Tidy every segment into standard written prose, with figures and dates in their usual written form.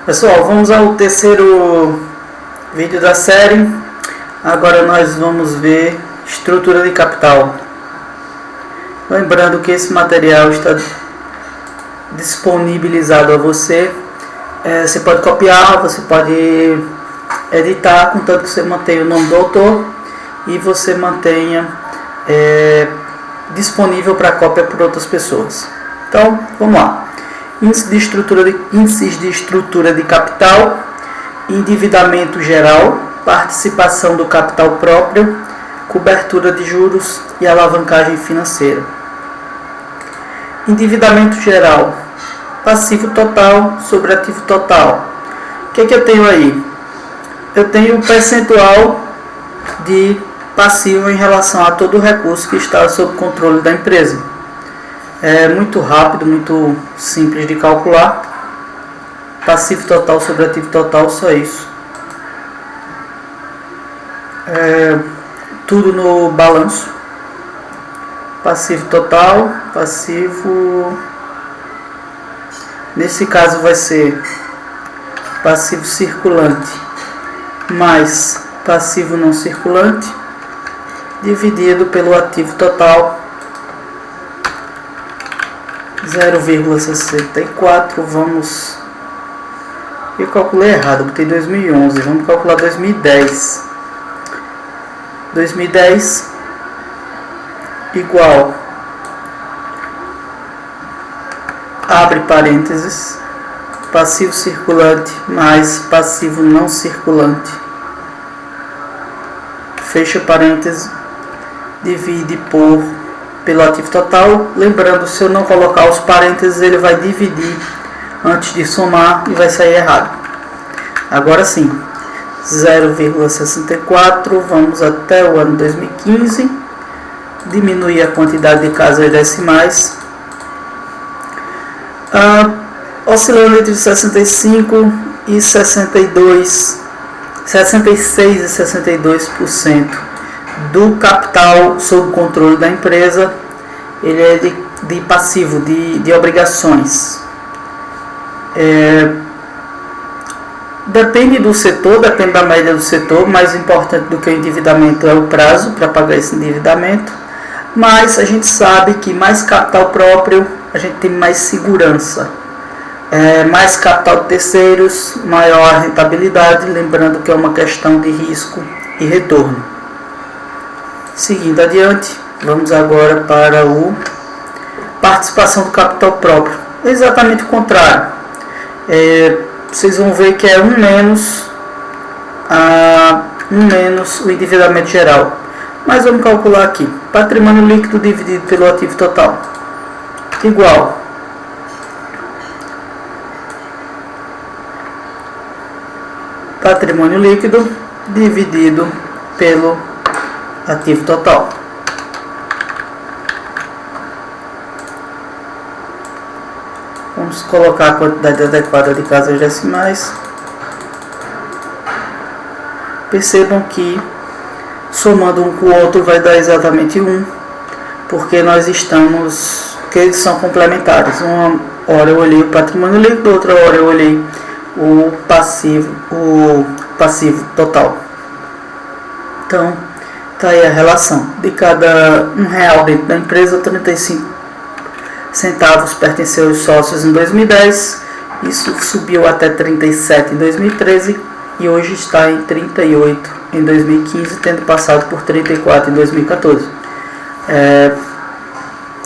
Pessoal, vamos ao terceiro vídeo da série. Agora nós vamos ver estrutura de capital. Lembrando que esse material está disponibilizado a você. Você pode copiar, você pode editar, contanto que você mantenha o nome do autor e você mantenha disponível para cópia por outras pessoas. Então, vamos lá. Índices de estrutura de capital, endividamento geral, participação do capital próprio, cobertura de juros e alavancagem financeira. Endividamento geral, passivo total sobre ativo total. O que eu tenho aí? Eu tenho o percentual de passivo em relação a todo o recurso que está sob controle da empresa. É muito rápido, muito simples de calcular. Passivo total sobre ativo total, só isso. Tudo no balanço. Passivo total, passivo... Nesse caso vai ser passivo circulante mais passivo não circulante, dividido pelo ativo total, 0,64. Vamos... Eu calculei errado, botei 2011, vamos calcular 2010. 2010 igual, abre parênteses, passivo circulante mais passivo não circulante, fecha parênteses, divide pelo ativo total. Lembrando, se eu não colocar os parênteses, ele vai dividir antes de somar e vai sair errado. Agora sim, 0,64, vamos até o ano 2015, diminuir a quantidade de casas decimais, oscilando entre 65 e 62, 66 e 62% do capital sob controle da empresa. Ele é de passivo, de obrigações. Depende do setor, depende da média do setor. Mais importante do que o endividamento é o prazo para pagar esse endividamento. Mas a gente sabe que mais capital próprio, a gente tem mais segurança. Mais capital de terceiros, maior rentabilidade. Lembrando que é uma questão de risco e retorno. Seguindo adiante, vamos agora para o participação do capital próprio. É exatamente o contrário. Vocês vão ver que é 1 menos o endividamento geral. Mas vamos calcular aqui. Patrimônio líquido dividido pelo ativo total. Igual. Patrimônio líquido dividido pelo ativo total. Vamos colocar a quantidade adequada de casas decimais. Percebam que somando um com o outro vai dar exatamente 1, porque eles são complementares. Uma hora eu olhei o patrimônio líquido, outra hora eu olhei o passivo total. Então, está aí a relação. De cada R$1 dentro da empresa, 35 centavos pertenceu aos sócios em 2010. Isso subiu até 37 em 2013 e hoje está em 38 em 2015, tendo passado por 34 em 2014.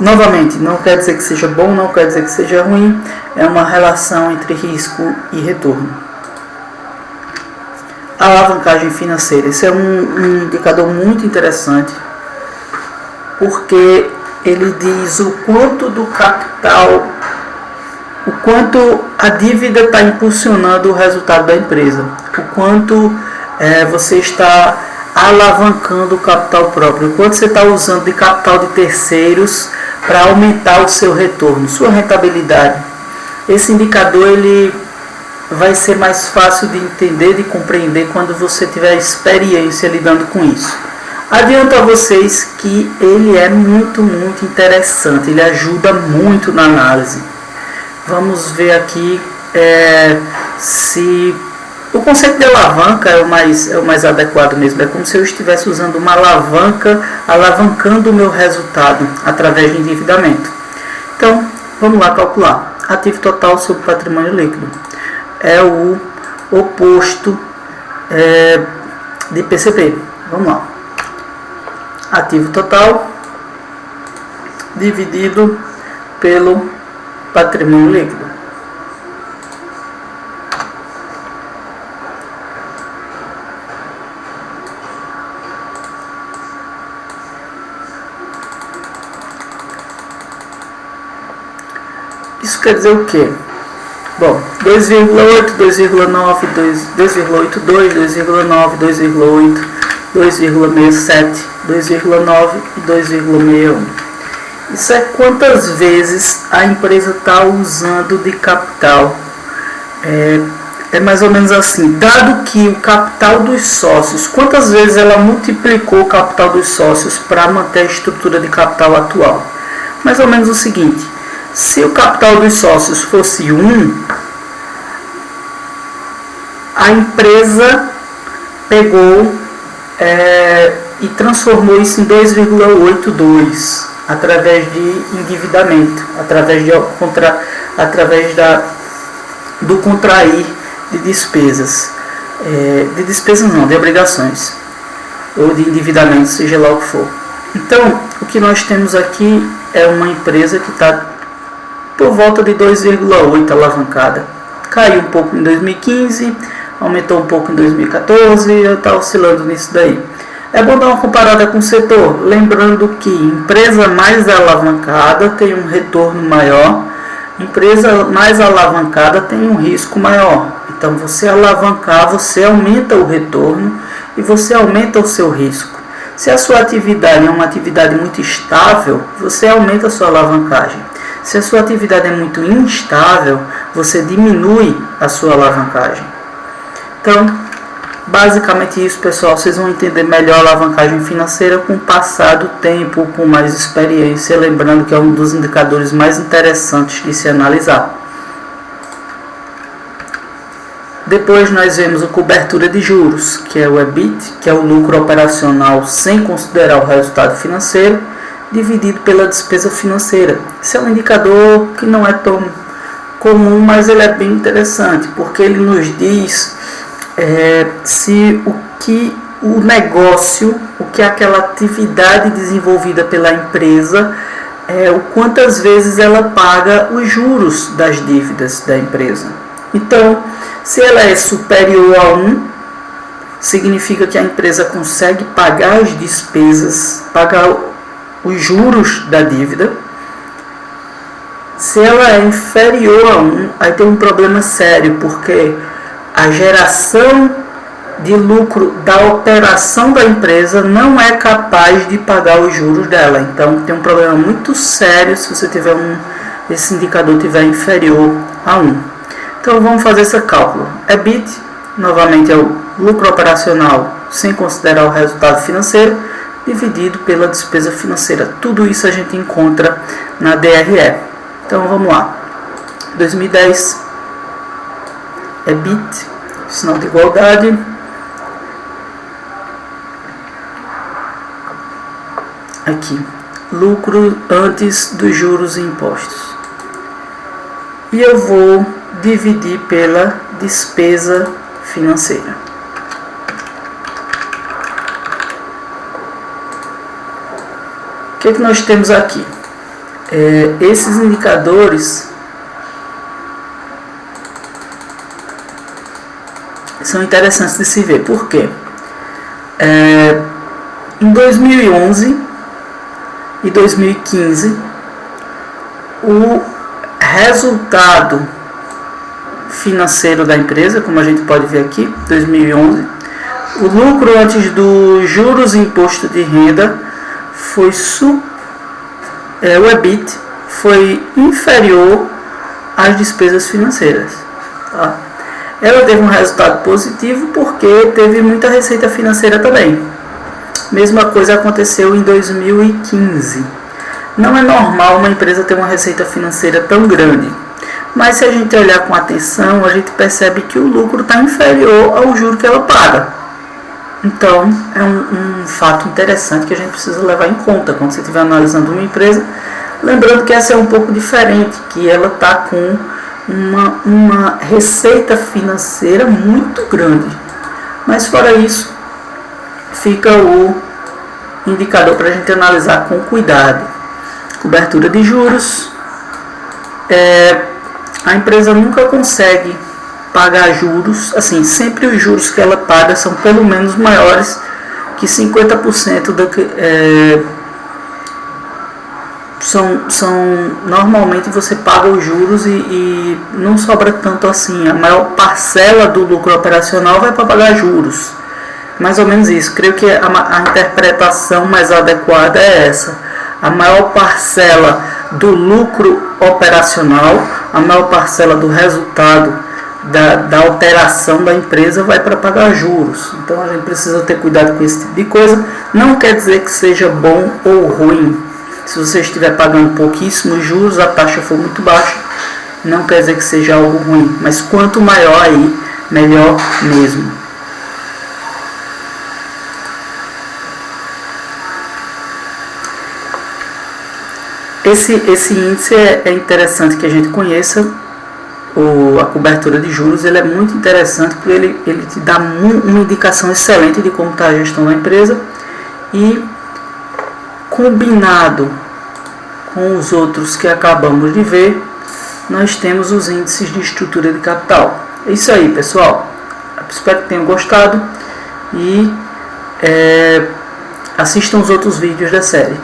Novamente, não quer dizer que seja bom, não quer dizer que seja ruim. É uma relação entre risco e retorno. Alavancagem financeira. Esse é um indicador muito interessante, porque ele diz o quanto do capital, o quanto a dívida está impulsionando o resultado da empresa, o quanto você está alavancando o capital próprio, o quanto você está usando de capital de terceiros para aumentar o seu retorno, sua rentabilidade. Esse indicador ele vai ser mais fácil de entender, de compreender quando você tiver experiência lidando com isso. Adianto a vocês que ele é muito interessante, ele ajuda muito na análise. Vamos ver aqui se o conceito de alavanca é o mais adequado mesmo, é como se eu estivesse usando uma alavanca, alavancando o meu resultado através de endividamento. Então, vamos lá calcular. Ativo total sobre patrimônio líquido. É o oposto de PCP. Vamos lá. Ativo total dividido pelo patrimônio líquido. Isso quer dizer o quê? Bom, 2,8, 2,9, 2,82, 2,9, 2,8, 2,67, 2,9 e 2,61. Isso é quantas vezes a empresa está usando de capital. É mais ou menos assim, dado que o capital dos sócios, quantas vezes ela multiplicou o capital dos sócios para manter a estrutura de capital atual? Mais ou menos o seguinte, se o capital dos sócios fosse 1, a empresa pegou e transformou isso em 2,82 através de endividamento, através do contrair de despesas, de obrigações, ou de endividamento, seja lá o que for. Então, o que nós temos aqui é uma empresa que está por volta de 2,8 alavancada. Caiu um pouco em 2015, aumentou um pouco em 2014 e está oscilando nisso daí. É bom dar uma comparada com o setor, lembrando que empresa mais alavancada tem um retorno maior, empresa mais alavancada tem um risco maior. Então, você alavancar, você aumenta o retorno e você aumenta o seu risco. Se a sua atividade é uma atividade muito estável, você aumenta a sua alavancagem. Se a sua atividade é muito instável, você diminui a sua alavancagem. Então, basicamente isso, pessoal. Vocês vão entender melhor a alavancagem financeira com o passar do tempo, com mais experiência, lembrando que é um dos indicadores mais interessantes de se analisar. Depois nós vemos a cobertura de juros, que é o EBIT, que é o lucro operacional sem considerar o resultado financeiro, dividido pela despesa financeira. Esse é um indicador que não é tão comum, mas ele é bem interessante, porque ele nos diz se o negócio, o que aquela atividade desenvolvida pela empresa, o quantas vezes ela paga os juros das dívidas da empresa. Então, se ela é superior a 1, significa que a empresa consegue pagar as despesas, pagar os juros da dívida. Se ela é inferior a 1, aí tem um problema sério, porque a geração de lucro da operação da empresa não é capaz de pagar os juros dela. Então tem um problema muito sério se você tiver esse indicador tiver inferior a 1. Então vamos fazer esse cálculo. EBIT, novamente, é o lucro operacional sem considerar o resultado financeiro, dividido pela despesa financeira. Tudo isso a gente encontra na DRE. Então vamos lá. 2010, EBIT, sinal de igualdade. Aqui, lucro antes dos juros e impostos. E eu vou dividir pela despesa financeira. O que nós temos aqui? Esses indicadores são interessantes de se ver. Por quê? Em 2011 e 2015, o resultado financeiro da empresa, como a gente pode ver aqui, 2011, o lucro antes dos juros e imposto de renda foi o EBIT foi inferior às despesas financeiras. Tá? Ela teve um resultado positivo porque teve muita receita financeira também. Mesma coisa aconteceu em 2015. Não é normal uma empresa ter uma receita financeira tão grande. Mas se a gente olhar com atenção, a gente percebe que o lucro está inferior ao juro que ela paga. Então, é um fato interessante que a gente precisa levar em conta quando você estiver analisando uma empresa. Lembrando que essa é um pouco diferente, que ela está com uma receita financeira muito grande. Mas fora isso, fica o indicador para a gente analisar com cuidado. Cobertura de juros. A empresa nunca consegue pagar juros, assim, sempre os juros que ela paga são pelo menos maiores que 50% normalmente você paga os juros e não sobra tanto assim. A maior parcela do lucro operacional vai para pagar juros. Mais ou menos isso. Creio que a interpretação mais adequada é essa. A maior parcela do lucro operacional, a maior parcela do resultado da operação da empresa vai para pagar juros. Então a gente precisa ter cuidado com esse tipo de coisa. Não quer dizer que seja bom ou ruim. Se você estiver pagando pouquíssimos juros, a taxa for muito baixa, não quer dizer que seja algo ruim. Mas quanto maior aí, melhor mesmo. Esse índice é interessante que a gente conheça. A cobertura de juros, ele é muito interessante porque ele te dá uma indicação excelente de como está a gestão da empresa, e combinado com os outros que acabamos de ver, nós temos os índices de estrutura de capital. É isso aí, pessoal. Espero que tenham gostado e assistam os outros vídeos da série.